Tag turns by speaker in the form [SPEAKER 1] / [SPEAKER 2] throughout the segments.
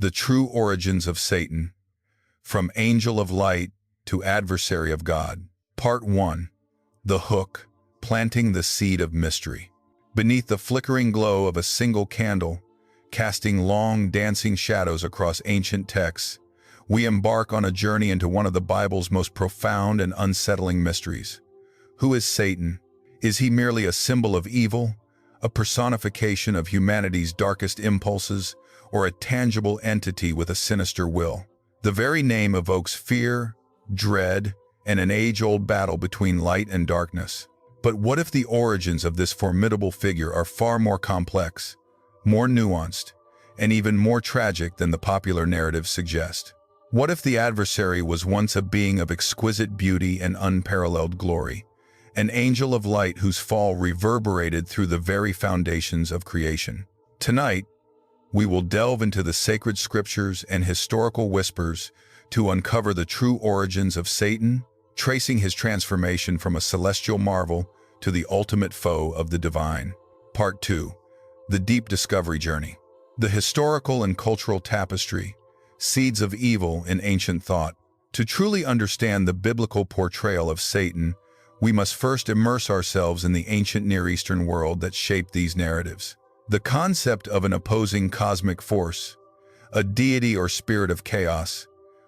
[SPEAKER 1] The True Origins of Satan, From Angel of Light to Adversary of God. Part 1. The Hook, Planting the Seed of Mystery. Beneath the flickering glow of a single candle, casting long, dancing shadows across ancient texts, we embark on a journey into one of the Bible's most profound and unsettling mysteries. Who is Satan? Is he merely a symbol of evil, a personification of humanity's darkest impulses, or a tangible entity with a sinister will? The very name evokes fear, dread, and an age-old battle between light and darkness. But what if the origins of this formidable figure are far more complex, more nuanced, and even more tragic than the popular narratives suggest? What if the adversary was once a being of exquisite beauty and unparalleled glory, an angel of light whose fall reverberated through the very foundations of creation? Tonight, we will delve into the sacred scriptures and historical whispers to uncover the true origins of Satan, tracing his transformation from a celestial marvel to the ultimate foe of the divine. Part 2. The Deep Discovery Journey. The historical and cultural tapestry, seeds of evil in ancient thought. To truly understand the biblical portrayal of Satan, we must first immerse ourselves in the ancient Near Eastern world that shaped these narratives. The concept of an opposing cosmic force, a deity or spirit of chaos,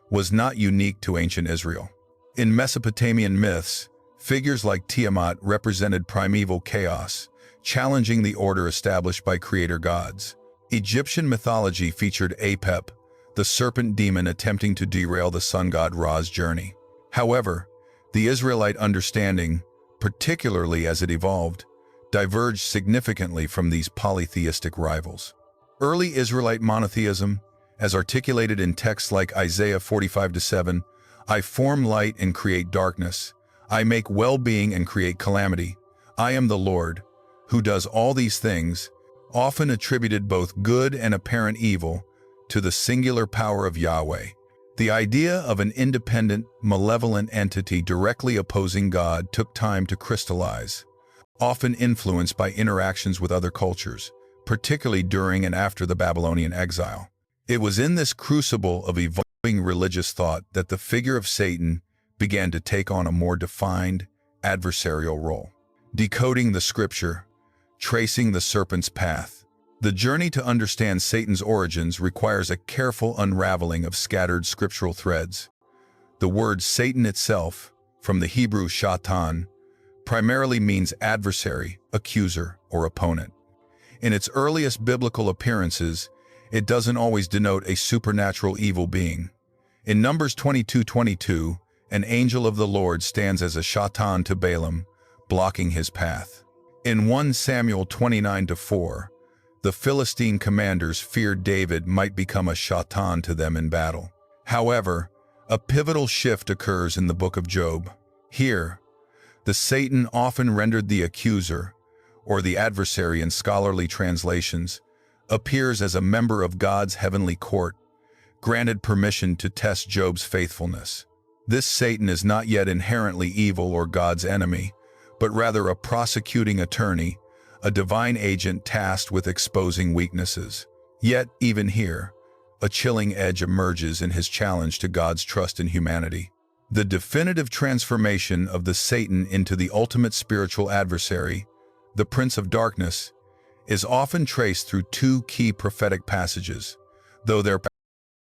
[SPEAKER 1] was not unique to ancient Israel. In Mesopotamian myths, figures like Tiamat represented primeval chaos, challenging the order established by creator gods. Egyptian mythology featured Apep, the serpent demon attempting to derail the sun god Ra's journey. However, the Israelite understanding, particularly as it evolved, diverged significantly from these polytheistic rivals. Early Israelite monotheism, as articulated in texts like Isaiah 45-7, I form light and create darkness. I make well-being and create calamity. I am the Lord, who does all these things, often attributed both good and apparent evil to the singular power of Yahweh. The idea of an independent, malevolent entity directly opposing God took time to crystallize, often influenced by interactions with other cultures, particularly during and after the Babylonian exile. It was in this crucible of evolving religious thought that the figure of Satan began to take on a more defined, adversarial role. Decoding the scripture, tracing the serpent's path. The journey to understand Satan's origins requires a careful unraveling of scattered scriptural threads. The word Satan itself, from the Hebrew shatan, primarily means adversary, accuser, or opponent. In its earliest biblical appearances, it doesn't always denote a supernatural evil being. In Numbers 22:22, an angel of the Lord stands as a shatan to Balaam, blocking his path. In 1 Samuel 29-4, the Philistine commanders feared David might become a shatan to them in battle. However, a pivotal shift occurs in the book of Job. Here, the Satan, often rendered the accuser, or the adversary in scholarly translations, appears as a member of God's heavenly court, granted permission to test Job's faithfulness. This Satan is not yet inherently evil or God's enemy, but rather a prosecuting attorney, a divine agent tasked with exposing weaknesses. Yet, even here, a chilling edge emerges in his challenge to God's trust in humanity. The definitive transformation of the Satan into the ultimate spiritual adversary, the Prince of Darkness, is often traced through two key prophetic passages, though their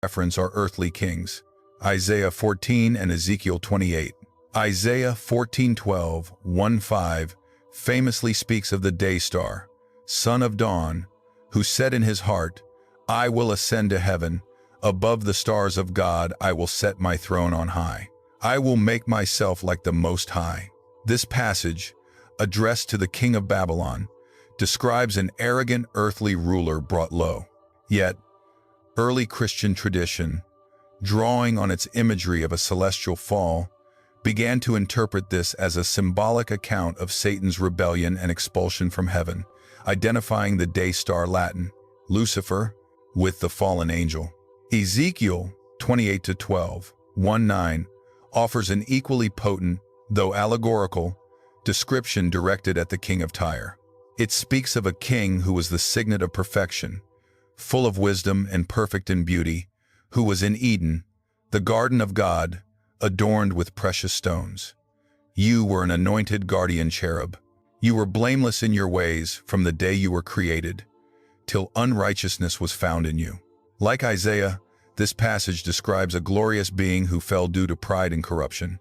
[SPEAKER 1] reference are earthly kings, Isaiah 14 and Ezekiel 28. Isaiah 14:12, 1-5, famously speaks of the day star, son of dawn, who said in his heart, I will ascend to heaven, above the stars of God I will set my throne on high. I will make myself like the Most High. This passage, addressed to the king of Babylon, describes an arrogant earthly ruler brought low. Yet, early Christian tradition, drawing on its imagery of a celestial fall, began to interpret this as a symbolic account of Satan's rebellion and expulsion from heaven, identifying the day star Latin, Lucifer, with the fallen angel. Ezekiel 28-12, 1-9, offers an equally potent, though allegorical, description directed at the king of Tyre. It speaks of a king who was the signet of perfection, full of wisdom and perfect in beauty, who was in Eden, the garden of God, adorned with precious stones. You were an anointed guardian cherub. You were blameless in your ways from the day you were created, till unrighteousness was found in you. Like Isaiah, this passage describes a glorious being who fell due to pride and corruption.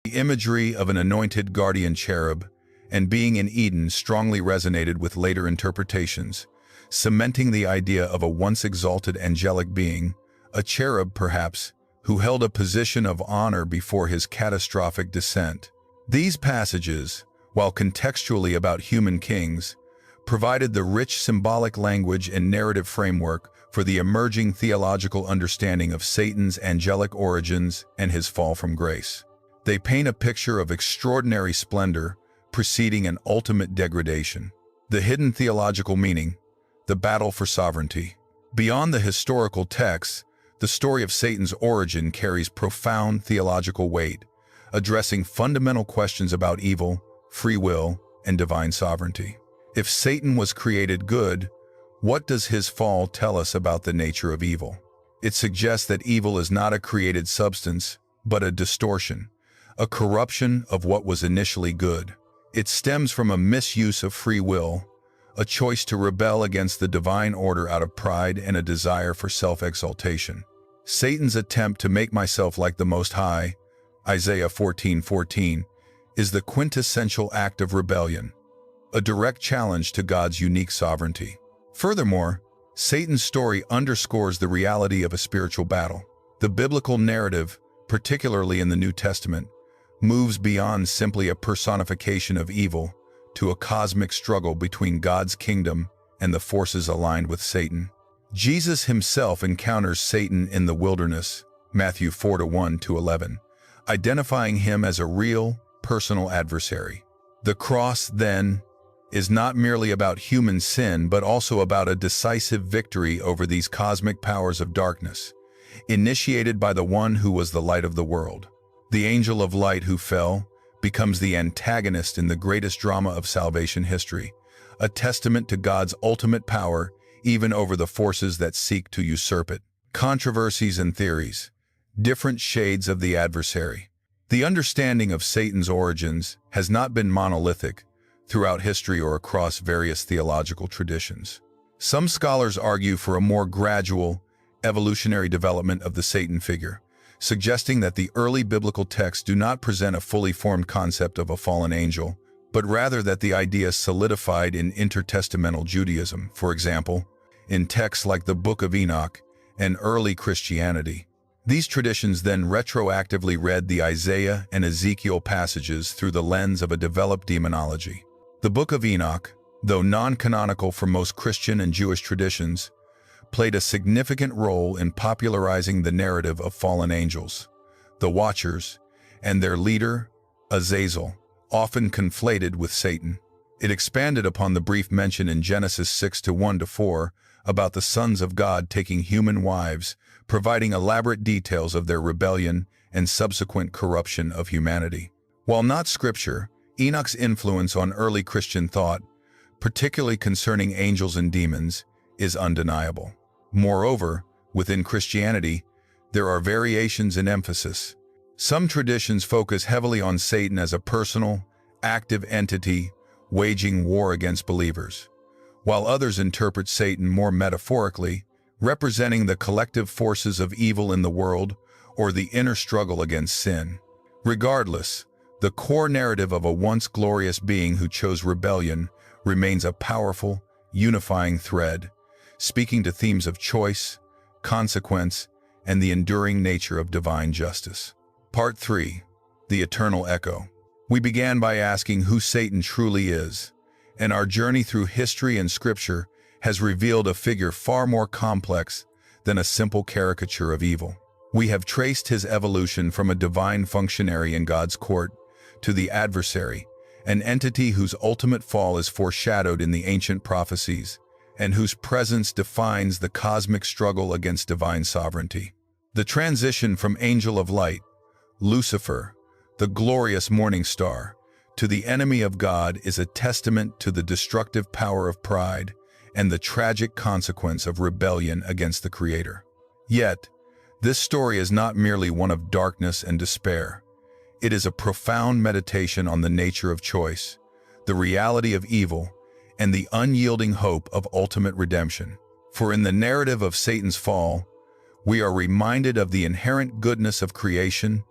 [SPEAKER 1] The imagery of an anointed guardian cherub and being in Eden strongly resonated with later interpretations, cementing the idea of a once exalted angelic being, a cherub perhaps, who held a position of honor before his catastrophic descent. These passages, while contextually about human kings, provided the rich symbolic language and narrative framework for the emerging theological understanding of Satan's angelic origins and his fall from grace. They paint a picture of extraordinary splendor preceding an ultimate degradation. The hidden theological meaning, the battle for sovereignty. Beyond the historical texts, the story of Satan's origin carries profound theological weight, addressing fundamental questions about evil, free will, and divine sovereignty. If Satan was created good, what does his fall tell us about the nature of evil? It suggests that evil is not a created substance, but a distortion, a corruption of what was initially good. It stems from a misuse of free will, a choice to rebel against the divine order out of pride and a desire for self-exaltation. Satan's attempt to make myself like the Most High, Isaiah 14:14, is the quintessential act of rebellion, a direct challenge to God's unique sovereignty. Furthermore, Satan's story underscores the reality of a spiritual battle. The biblical narrative, particularly in the New Testament, moves beyond simply a personification of evil to a cosmic struggle between God's kingdom and the forces aligned with Satan. Jesus himself encounters Satan in the wilderness, Matthew 4:1-11, identifying him as a real, personal adversary. The cross, then, is not merely about human sin, but also about a decisive victory over these cosmic powers of darkness, initiated by the one who was the light of the world. The angel of light who fell becomes the antagonist in the greatest drama of salvation history, a testament to God's ultimate power even over the forces that seek to usurp it. Controversies and theories, different shades of the adversary. The understanding of Satan's origins has not been monolithic throughout history or across various theological traditions. Some scholars argue for a more gradual, evolutionary development of the Satan figure, suggesting that the early biblical texts do not present a fully formed concept of a fallen angel, but rather that the idea solidified in intertestamental Judaism, for example, in texts like the Book of Enoch and early Christianity. These traditions then retroactively read the Isaiah and Ezekiel passages through the lens of a developed demonology. The Book of Enoch, though non-canonical for most Christian and Jewish traditions, played a significant role in popularizing the narrative of fallen angels, the Watchers, and their leader, Azazel, often conflated with Satan. It expanded upon the brief mention in Genesis 6:1-4 about the sons of God taking human wives, providing elaborate details of their rebellion and subsequent corruption of humanity. While not scripture, Enoch's influence on early Christian thought, particularly concerning angels and demons, is undeniable. Moreover, within Christianity, there are variations in emphasis. Some traditions focus heavily on Satan as a personal, active entity waging war against believers, while others interpret Satan more metaphorically, representing the collective forces of evil in the world or the inner struggle against sin. Regardless, the core narrative of a once glorious being who chose rebellion remains a powerful, unifying thread, speaking to themes of choice, consequence, and the enduring nature of divine justice. Part 3. The Eternal Echo. We began by asking who Satan truly is, and our journey through history and scripture has revealed a figure far more complex than a simple caricature of evil. We have traced his evolution from a divine functionary in God's court to the adversary, an entity whose ultimate fall is foreshadowed in the ancient prophecies, and whose presence defines the cosmic struggle against divine sovereignty. The transition from angel of light, Lucifer, the glorious morning star, to the enemy of God is a testament to the destructive power of pride and the tragic consequence of rebellion against the Creator. Yet, this story is not merely one of darkness and despair. It is a profound meditation on the nature of choice, the reality of evil, and the unyielding hope of ultimate redemption. For in the narrative of Satan's fall, we are reminded of the inherent goodness of creation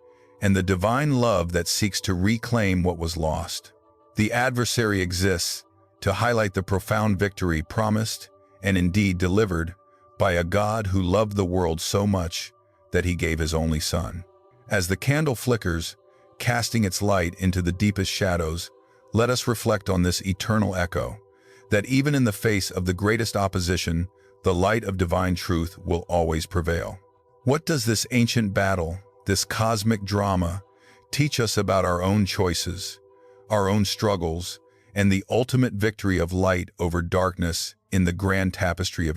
[SPEAKER 1] and the divine love that seeks to reclaim what was lost. The adversary exists to highlight the profound victory promised and indeed delivered by a God who loved the world so much that he gave his only Son. As the candle flickers, casting its light into the deepest shadows, let us reflect on this eternal echo, that even in the face of the greatest opposition, the light of divine truth will always prevail. What does this ancient battle, this cosmic drama, teach us about our own choices, our own struggles, and the ultimate victory of light over darkness in the grand tapestry of